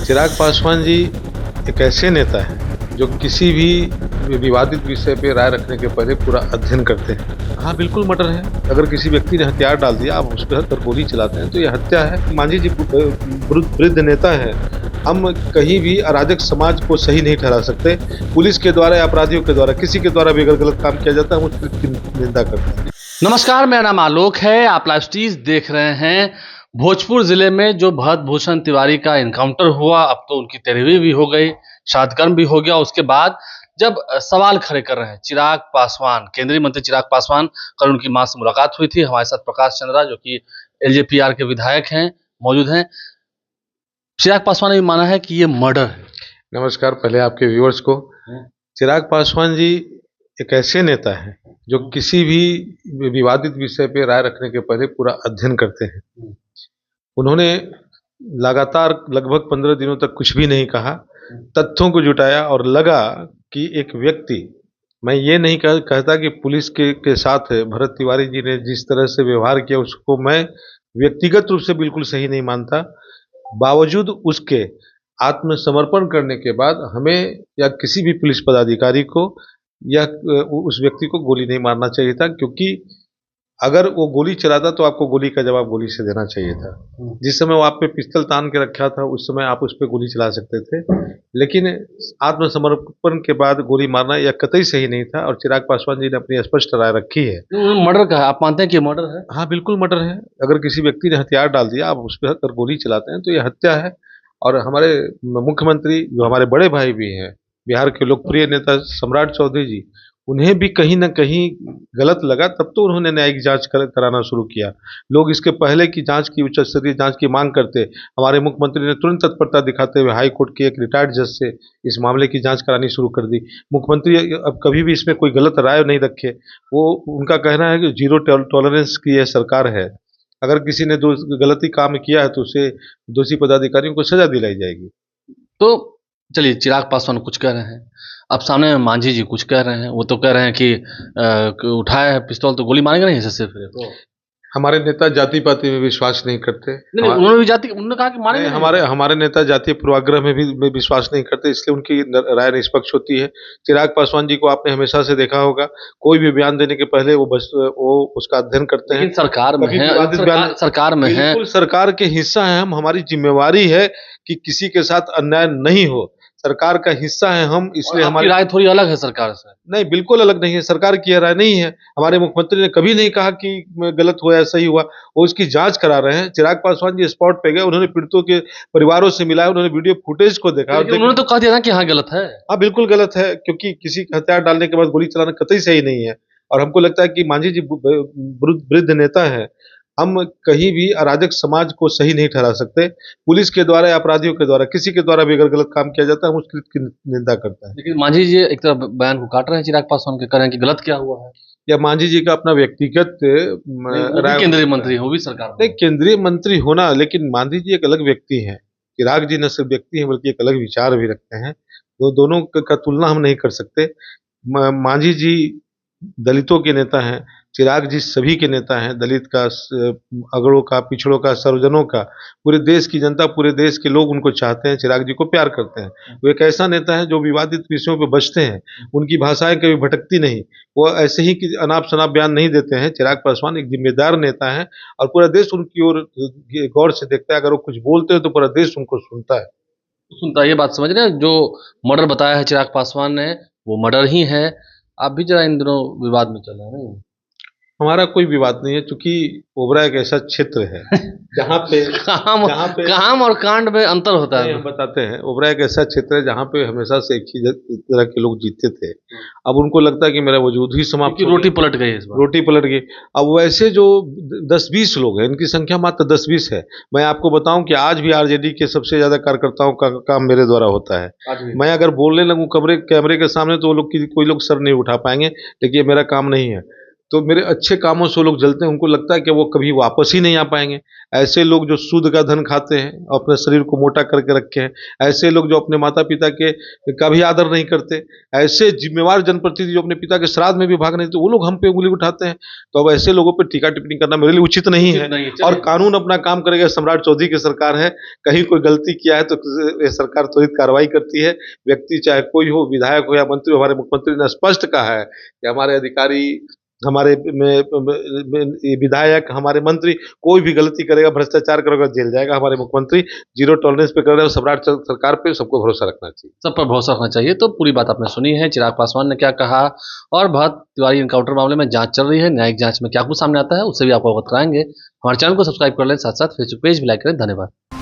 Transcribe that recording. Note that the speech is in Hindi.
चिराग पासवान जी एक ऐसे नेता हैं जो किसी भी विवादित विषय पे राय रखने के पहले पूरा अध्ययन करते हैं। हाँ, बिल्कुल मर्डर है। अगर किसी व्यक्ति ने हथियार डाल दिया, आप उस पर गोली चलाते हैं तो ये हत्या है। मांझी जी वृद्ध नेता हैं। हम कहीं भी अराजक समाज को सही नहीं ठहरा सकते। पुलिस के द्वारा या अपराधियों के द्वारा किसी के द्वारा भी अगर गलत काम किया जाता है, हम उसकी निंदा करते हैं। नमस्कार, मेरा नाम आलोक है। आप लाइव स्टीज देख रहे हैं। भोजपुर जिले में जो भरत भूषण तिवारी का इनकाउंटर हुआ, अब तो उनकी 13वीं भी हो गई, श्राद्धकर्म भी हो गया। उसके बाद जब सवाल खड़े कर रहे हैं चिराग पासवान, केंद्रीय मंत्री चिराग पासवान, कल उनकी मां से मुलाकात हुई थी। हमारे साथ प्रकाश चंद्रा जो कि एलजेपीआर के विधायक हैं मौजूद हैं। चिराग पासवान ने माना है कि ये मर्डर है। नमस्कार पहले आपके व्यूअर्स को। चिराग पासवान जी एक ऐसे नेता हैं जो किसी भी विवादित विषय पे राय रखने के पहले पूरा अध्ययन करते हैं। उन्होंने लगातार लगभग 15 दिनों तक कुछ भी नहीं कहा, तथ्यों को जुटाया और लगा कि एक व्यक्ति, मैं ये नहीं कहता कि पुलिस के साथ भरत तिवारी जी ने जिस तरह से व्यवहार किया उसको मैं व्यक्तिगत रूप से बिल्कुल सही नहीं मानता। बावजूद उसके आत्मसमर्पण करने के बाद हमें या किसी भी पुलिस पदाधिकारी को या उस व्यक्ति को गोली नहीं मारना चाहिए था, क्योंकि अगर वो गोली चलाता तो आपको गोली का जवाब गोली से देना चाहिए था। जिस समय वो आप पे पिस्तौल तान के रखा था उस समय आप उस पर गोली चला सकते थे, लेकिन आत्मसमर्पण के बाद गोली मारना यह कतई सही नहीं था। और चिराग पासवान जी ने अपनी स्पष्ट राय रखी है। मर्डर का है, आप मानते हैं कि मर्डर है? हाँ, बिल्कुल मर्डर है। अगर किसी व्यक्ति ने हथियार डाल दिया, आप उस पर अगर गोली चलाते हैं तो यह हत्या है। और हमारे मुख्यमंत्री जो हमारे बड़े भाई भी हैं, बिहार के लोकप्रिय नेता सम्राट चौधरी जी, उन्हें भी कहीं ना कहीं गलत लगा, तब तो उन्होंने न्यायिक जांच कराना शुरू किया। लोग इसके पहले की जांच की, उच्च स्तरीय जांच की मांग करते, हमारे मुख्यमंत्री ने तुरंत तत्परता दिखाते हुए हाई कोर्ट के एक रिटायर्ड जज से इस मामले की जांच करानी शुरू कर दी। मुख्यमंत्री अब कभी भी इसमें कोई गलत राय नहीं रखे। वो उनका कहना है कि जीरो टॉलरेंस की यह सरकार है। अगर किसी ने गलती काम किया है तो उसे दोषी पदाधिकारियों को सजा दिलाई जाएगी। तो चलिए, चिराग पासवान कुछ कह रहे हैं, अब सामने में मांझी जी कुछ कह रहे हैं। वो तो कह रहे हैं कि उठाया है पिस्तौल तो गोली मारेंगे नहीं इससे। फिर हमारे नेता जाति पाति में विश्वास नहीं करते। नहीं, उन्होंने कहा कि मारेंगे। हमारे नेता जातीय पूर्वाग्रह में भी विश्वास नहीं करते, इसलिए उनकी राय निष्पक्ष होती है। चिराग पासवान जी को आपने हमेशा से देखा होगा, कोई भी बयान देने के पहले वो उसका अध्ययन करते हैं। सरकार में है, सरकार में है, बिल्कुल सरकार के हिस्सा है हम। हमारी जिम्मेवारी है कि किसी के साथ अन्याय नहीं हो। सरकार का हिस्सा है हम, इसलिए हमारी राय थोड़ी अलग है सरकार से। नहीं, बिल्कुल अलग नहीं है। सरकार की राय नहीं है। हमारे मुख्यमंत्री ने कभी नहीं कहा कि गलत हुआ या सही हुआ, वो उसकी जांच करा रहे हैं। चिराग पासवान जी स्पॉट पे गए, उन्होंने पीड़ितों के परिवारों से मिला, उन्होंने वीडियो फुटेज को देखा। उन्होंने तो कह दिया ना कि हाँ गलत है। हाँ, बिल्कुल गलत है, क्योंकि किसी हथियार डालने के बाद गोली चलाना कतई सही नहीं है। और हमको लगता है कि मांझी जी वृद्ध नेता है। हम कहीं भी अराजक समाज को सही नहीं ठहरा सकते। पुलिस के द्वारा या अपराधियों के द्वारा किसी के द्वारा भी अगर गलत काम किया जाता है, हम उसकी निंदा करते हैं। लेकिन मांझी जी एक तरफ बयान को काट रहे हैं चिराग पासवान के, कह रहे हैं कि गलत क्या हुआ है। या मांझी जी का अपना व्यक्तिगत केंद्रीय मंत्री हो भी सरकार नहीं, केंद्रीय मंत्री होना, लेकिन मांझी जी एक अलग व्यक्ति हैं। चिराग जी न सिर्फ व्यक्ति हैं बल्कि एक अलग विचार भी रखते हैं। दोनों का तुलना हम नहीं कर सकते। मांझी जी दलितों के नेता हैं, चिराग जी सभी के नेता हैं। दलित का, अगड़ों का, पिछड़ों का, सर्वजनों का, पूरे देश की जनता, पूरे देश के लोग उनको चाहते हैं, चिराग जी को प्यार करते हैं। वो एक ऐसा नेता है जो विवादित विषयों पे बचते हैं, उनकी भाषाएं कभी भटकती नहीं, वो ऐसे ही कि अनाप शनाप बयान नहीं देते हैं। चिराग पासवान एक जिम्मेदार नेता है और पूरा देश उनकी ओर गौर से देखता है। अगर वो कुछ बोलते हैं तो पूरा देश उनको सुनता है। ये बात समझ रहे हैं। जो मर्डर बताया है चिराग पासवान ने, वो मर्डर ही है। आप भी जरा इन दिनों विवाद में चल रहे हैं। हमारा कोई विवाद नहीं है, क्योंकि ओबरा एक ऐसा क्षेत्र है जहाँ पे काम और कांड में अंतर होता है। हम बताते हैं, ओबरा एक ऐसा क्षेत्र है जहाँ पे हमेशा से एक ही तरह के लोग जीते थे। अब उनको लगता है कि मेरा वजूद ही समाप्त, रोटी पलट गई इस बार। रोटी पलट गई। अब वैसे जो 10-20 लोग हैं, इनकी संख्या मात्र 10-20 है। मैं आपको बताऊं कि आज भी आरजेडी के सबसे ज्यादा कार्यकर्ताओं का काम मेरे द्वारा होता है। मैं अगर बोलने लगूं कैमरे के सामने तो वो लोग कोई लोग सर नहीं उठा पाएंगे, लेकिन ये मेरा काम नहीं है। तो मेरे अच्छे कामों से वो लोग जलते हैं, उनको लगता है कि वो कभी वापस ही नहीं आ पाएंगे। ऐसे लोग जो सूद का धन खाते हैं और अपने शरीर को मोटा करके रखे हैं, ऐसे लोग जो अपने माता पिता के का भी आदर नहीं करते, ऐसे जिम्मेवार जनप्रतिनिधि जो अपने पिता के श्राद्ध में भी भाग नहीं देते, वो लोग हम पे उंगली उठाते हैं। तो अब ऐसे लोगों पर टीका टिप्पणी करना मेरे लिए उचित नहीं है। और कानून अपना काम करेगा, सम्राट चौधरी की सरकार है, कहीं कोई गलती किया है तो ये सरकार त्वरित कार्रवाई करती है। व्यक्ति चाहे कोई हो, विधायक हो या मंत्री हो, हमारे मुख्यमंत्री ने स्पष्ट कहा है कि हमारे अधिकारी, हमारे विधायक, हमारे मंत्री, कोई भी गलती करेगा, भ्रष्टाचार करेगा, जेल जाएगा। हमारे मुख्यमंत्री जीरो टॉलरेंस पे कर रहे हैं। सम्राट सरकार पे सबको भरोसा रखना चाहिए, सब पर भरोसा रखना चाहिए। तो पूरी बात आपने सुनी है, चिराग पासवान ने क्या कहा और भरत तिवारी इनकाउंटर मामले में जांच चल रही है, न्यायिक जांच में क्या कुछ सामने आता है उससे भी आपको अवगत कराएंगे। हमारे चैनल को सब्सक्राइब कर लें, साथ साथ फेसबुक पेज भी लाइक करें। धन्यवाद।